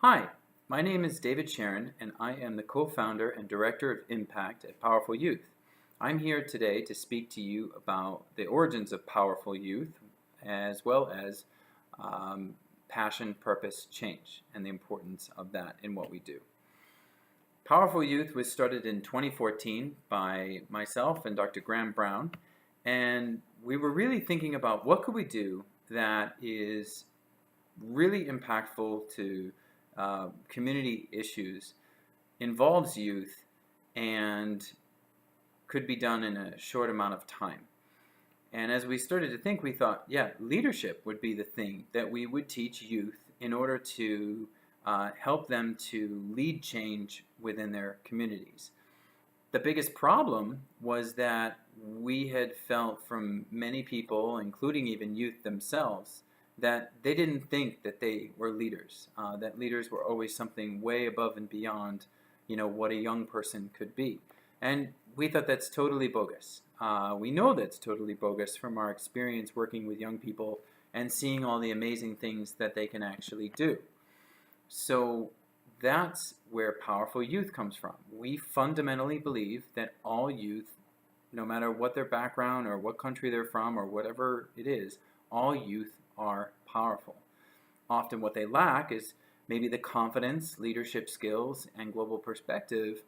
Hi, my name is David Sharon, and I am the co-founder and director of Impact at Powerful Youth. I'm here today to speak to you about the origins of Powerful Youth, as well as passion, purpose, change, and the importance of that in what we do. Powerful Youth was started in 2014 by myself and Dr. Graham Brown, and we were really thinking about what could we do that is really impactful to community issues, involves youth, and could be done in a short amount of time. And as we started to think, we thought, yeah, leadership would be the thing that we would teach youth in order to help them to lead change within their communities. The biggest problem was that we had felt from many people, including even youth themselves, that they didn't think that they were leaders, that leaders were always something way above and beyond, what a young person could be. And we thought that's totally bogus. We know that's totally bogus from our experience working with young people and seeing all the amazing things that they can actually do. So that's where Powerful Youth comes from. We fundamentally believe that all youth, no matter what their background or what country they're from or whatever it is, all youth are powerful. Often what they lack is maybe the confidence, leadership skills, and global perspective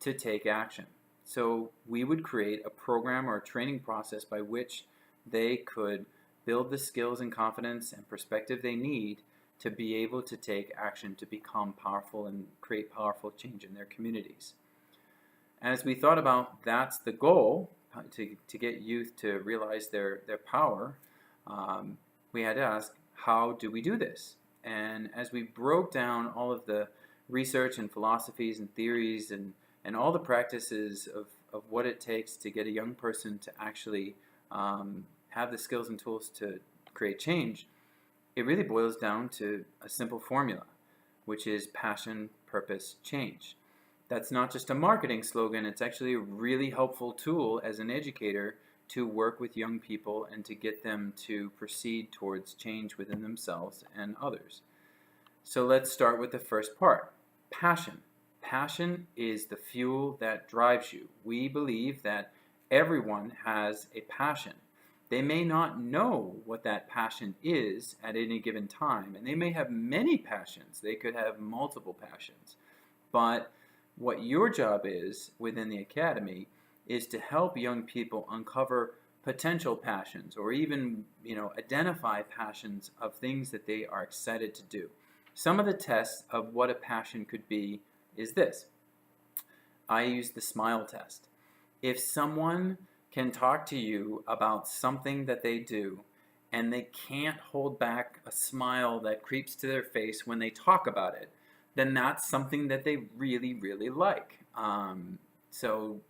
to take action. So we would create a program or a training process by which they could build the skills and confidence and perspective they need to be able to take action to become powerful and create powerful change in their communities. As we thought about that's the goal, to get youth to realize their power, we had to ask, how do we do this? And as we broke down all of the research and philosophies and theories and all the practices of what it takes to get a young person to actually have the skills and tools to create change, it really boils down to a simple formula, which is passion, purpose, change. That's not just a marketing slogan, it's actually a really helpful tool as an educator to work with young people and to get them to proceed towards change within themselves and others. So let's start with the first part, passion. Passion is the fuel that drives you. We believe that everyone has a passion. They may not know what that passion is at any given time, and they may have many passions. They could have multiple passions. But what your job is within the academy is to help young people uncover potential passions or even, identify passions of things that they are excited to do. Some of the tests of what a passion could be is this. I use the smile test. If someone can talk to you about something that they do and they can't hold back a smile that creeps to their face when they talk about it, then that's something that they really, really like. So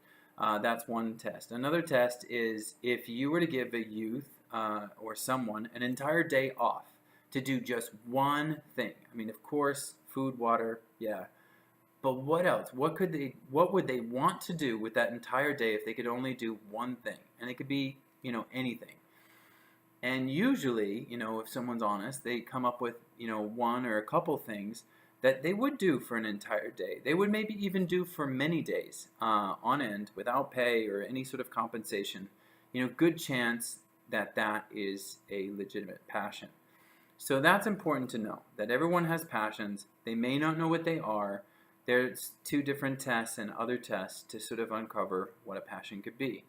that's one test. Another test is if you were to give a youth or someone an entire day off to do just one thing. I mean, of course, food, water, yeah. But what else? What would they want to do with that entire day if they could only do one thing? And it could be, anything. And usually, if someone's honest, they come up with, one or a couple things that they would do for an entire day. They would maybe even do for many days on end without pay or any sort of compensation. Good chance that that is a legitimate passion. So that's important to know, that everyone has passions. They may not know what they are. There's two different tests and other tests to sort of uncover what a passion could be.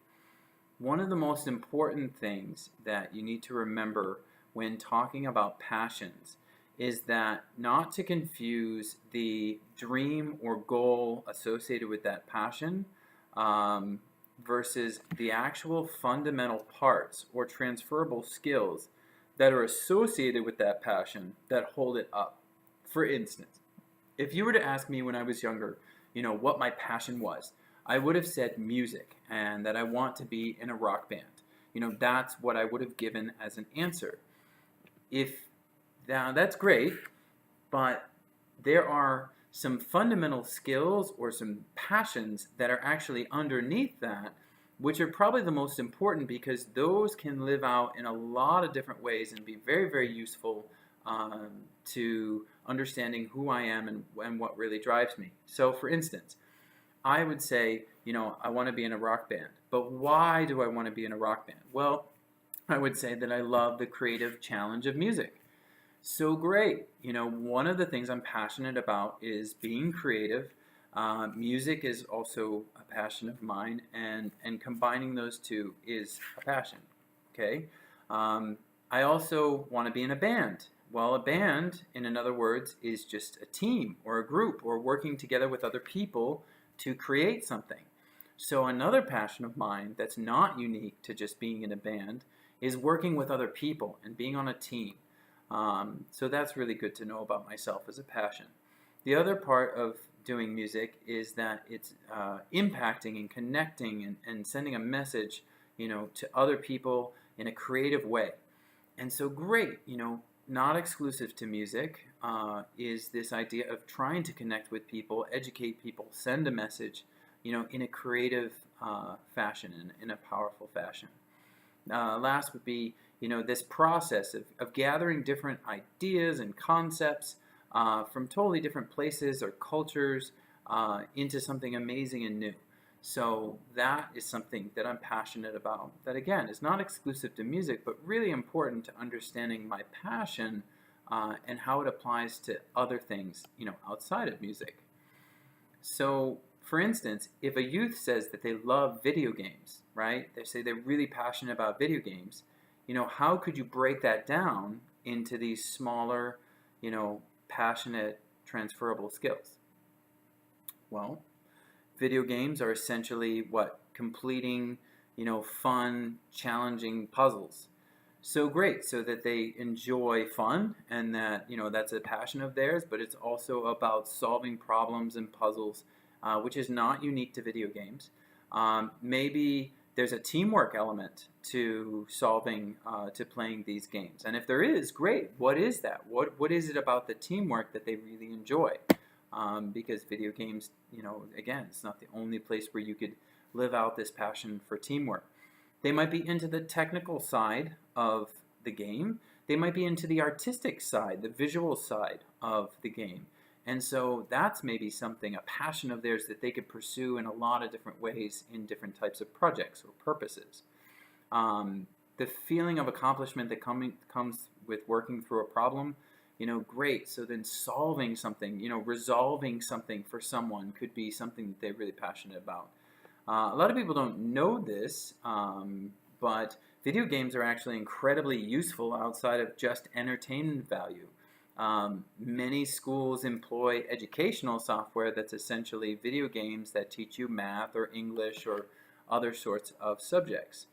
One of the most important things that you need to remember when talking about passions is that not to confuse the dream or goal associated with that passion versus the actual fundamental parts or transferable skills that are associated with that passion that hold it up. For instance, if you were to ask me when I was younger, what my passion was, I would have said music and that I want to be in a rock band. That's what I would have given as an answer. Now that's great, but there are some fundamental skills or some passions that are actually underneath that, which are probably the most important because those can live out in a lot of different ways and be very, very useful to understanding who I am and what really drives me. So for instance, I would say, I want to be in a rock band. But why do I want to be in a rock band? Well, I would say that I love the creative challenge of music. So great. One of the things I'm passionate about is being creative. Music is also a passion of mine, and combining those two is a passion. Okay. I also want to be in a band. Well, a band, in other words, is just a team or a group or working together with other people to create something. So another passion of mine that's not unique to just being in a band is working with other people and being on a team. So that's really good to know about myself as a passion. The other part of doing music is that it's impacting and connecting and sending a message, to other people in a creative way. And so great, not exclusive to music is this idea of trying to connect with people, educate people, send a message, in a creative fashion, in a powerful fashion. Last would be, this process of gathering different ideas and concepts from totally different places or cultures into something amazing and new. So that is something that I'm passionate about. That again is not exclusive to music, but really important to understanding my passion and how it applies to other things, outside of music. So, for instance, if a youth says that they love video games, right? They say they're really passionate about video games. How could you break that down into these smaller, passionate, transferable skills? Well, video games are essentially what? Completing, fun, challenging puzzles. So great, so that they enjoy fun and that, that's a passion of theirs, but it's also about solving problems and puzzles, which is not unique to video games. Maybe there's a teamwork element to solving, to playing these games. And if there is, great. What is that? What is it about the teamwork that they really enjoy? Because video games, again, it's not the only place where you could live out this passion for teamwork. They might be into the technical side of the game. They might be into the artistic side, the visual side of the game. And so that's maybe something, a passion of theirs that they could pursue in a lot of different ways in different types of projects or purposes. The feeling of accomplishment that comes with working through a problem, great. So then solving something, resolving something for someone could be something that they're really passionate about. A lot of people don't know this, but video games are actually incredibly useful outside of just entertainment value. Many schools employ educational software that's essentially video games that teach you math or English or other sorts of subjects.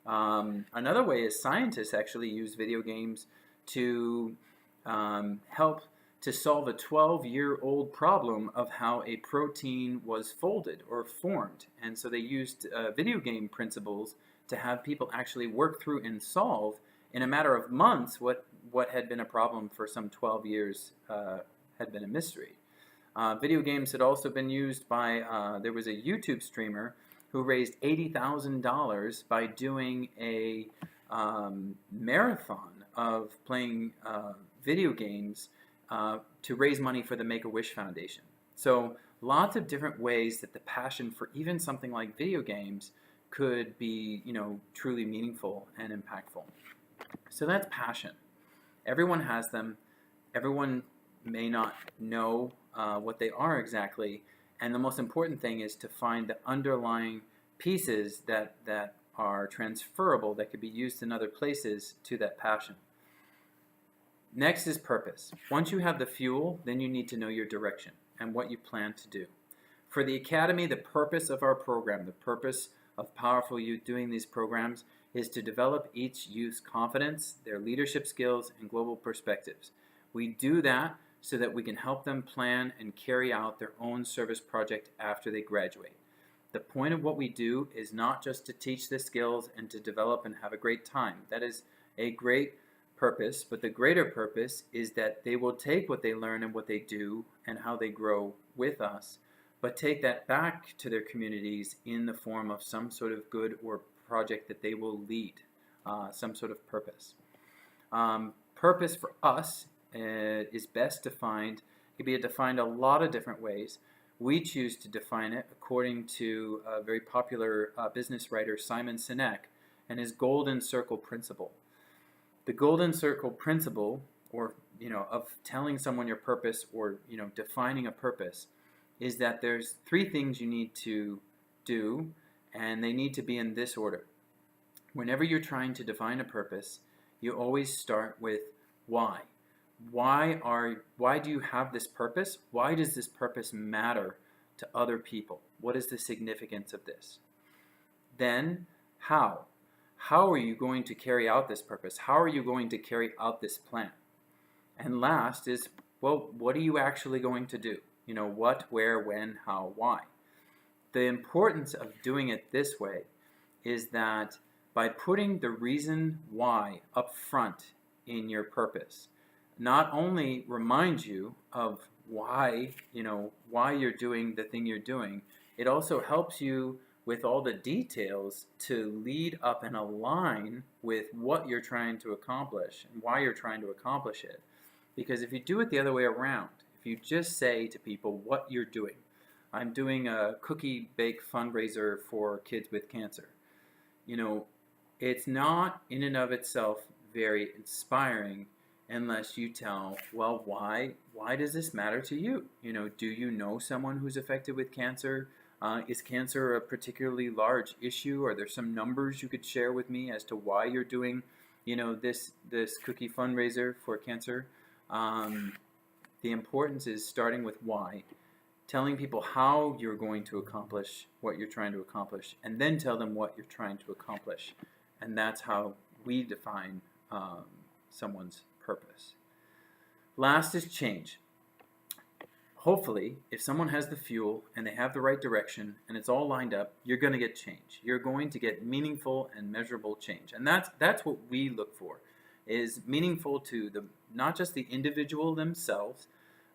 Another way is scientists actually use video games to help to solve a 12-year-old problem of how a protein was folded or formed. And so they used video game principles to have people actually work through and solve in a matter of months what had been a problem for some 12 years had been a mystery. Video games had also been used by, there was a YouTube streamer who raised $80,000 by doing a marathon of playing video games to raise money for the Make-A-Wish Foundation. So lots of different ways that the passion for even something like video games could be, truly meaningful and impactful. So that's passion. Everyone has them. Everyone may not know what they are exactly. And the most important thing is to find the underlying pieces that are transferable, that could be used in other places to that passion. Next is purpose. Once you have the fuel, then you need to know your direction and what you plan to do. For the Academy, the purpose of our program, the purpose of Powerful Youth doing these programs is to develop each youth's confidence, their leadership skills, and global perspectives. We do that so that we can help them plan and carry out their own service project after they graduate. The point of what we do is not just to teach the skills and to develop and have a great time. That is a great purpose, but the greater purpose is that they will take what they learn and what they do and how they grow with us, but take that back to their communities in the form of some sort of good or project that they will lead, some sort of purpose. Purpose for us is best defined. It can be defined a lot of different ways. We choose to define it according to a very popular business writer, Simon Sinek, and his golden circle principle. The golden circle principle, or of telling someone your purpose, or defining a purpose, is that there's three things you need to do, and they need to be in this order. Whenever you're trying to define a purpose, you always start with why. Why do you have this purpose? Why does this purpose matter to other people? What is the significance of this? Then, how? How are you going to carry out this purpose? How are you going to carry out this plan? And last is, well, what are you actually going to do? What, where, when, how, why? The importance of doing it this way is that by putting the reason why up front in your purpose, not only reminds you of why you're doing the thing you're doing, it also helps you with all the details to lead up and align with what you're trying to accomplish and why you're trying to accomplish it. Because if you do it the other way around, if you just say to people what you're doing, I'm doing a cookie bake fundraiser for kids with cancer, it's not in and of itself very inspiring unless you tell, well, why does this matter to you? Do you know someone who's affected with cancer? Is cancer a particularly large issue? Are there some numbers you could share with me as to why you're doing, this cookie fundraiser for cancer? The importance is starting with why, telling people how you're going to accomplish what you're trying to accomplish, and then tell them what you're trying to accomplish. And that's how we define someone's purpose. Last is change. Hopefully, if someone has the fuel and they have the right direction and it's all lined up, you're going to get change. You're going to get meaningful and measurable change. And that's what we look for, is meaningful to not just the individual themselves,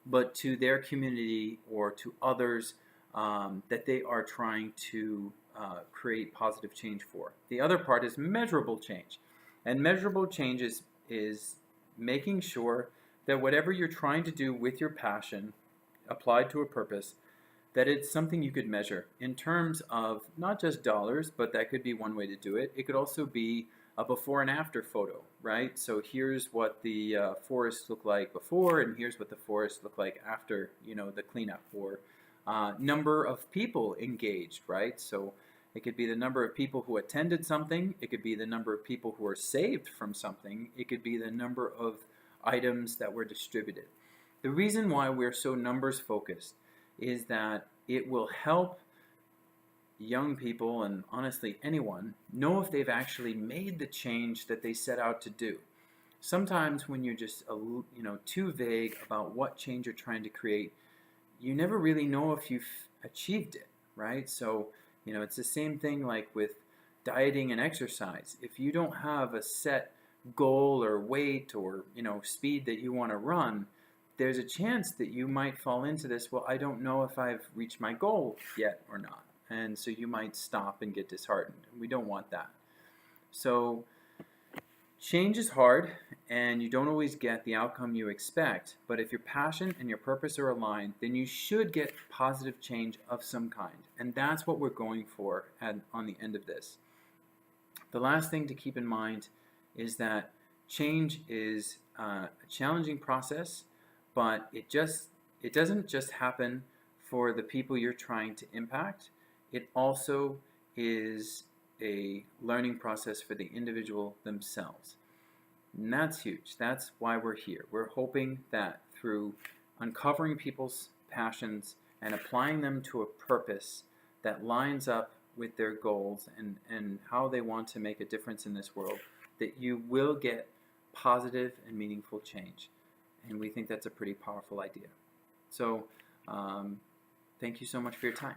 but to their community or to others that they are trying to create positive change for. The other part is measurable change. And measurable change is making sure that whatever you're trying to do with your passion applied to a purpose, that it's something you could measure in terms of not just dollars, but that could be one way to do it. It could also be a before and after photo, right? So here's what the forest looked like before, and here's what the forest looked like after, the cleanup, or number of people engaged, right? So it could be the number of people who attended something. It could be the number of people who are saved from something. It could be the number of items that were distributed. The reason why we're so numbers focused is that it will help young people, and honestly anyone, know if they've actually made the change that they set out to do. Sometimes when you're just too vague about what change you're trying to create, you never really know if you've achieved it, right? So it's the same thing like with dieting and exercise. If you don't have a set goal or weight or speed that you want to run, there's a chance that you might fall into this, well, I don't know if I've reached my goal yet or not. And so you might stop and get disheartened. We don't want that. So change is hard, and you don't always get the outcome you expect. But if your passion and your purpose are aligned, then you should get positive change of some kind. And that's what we're going for on the end of this. The last thing to keep in mind is that change is a challenging process, but it doesn't just happen for the people you're trying to impact. It also is a learning process for the individual themselves. And that's huge. That's why we're here. We're hoping that through uncovering people's passions and applying them to a purpose that lines up with their goals and how they want to make a difference in this world, that you will get positive and meaningful change. And we think that's a pretty powerful idea. So thank you so much for your time.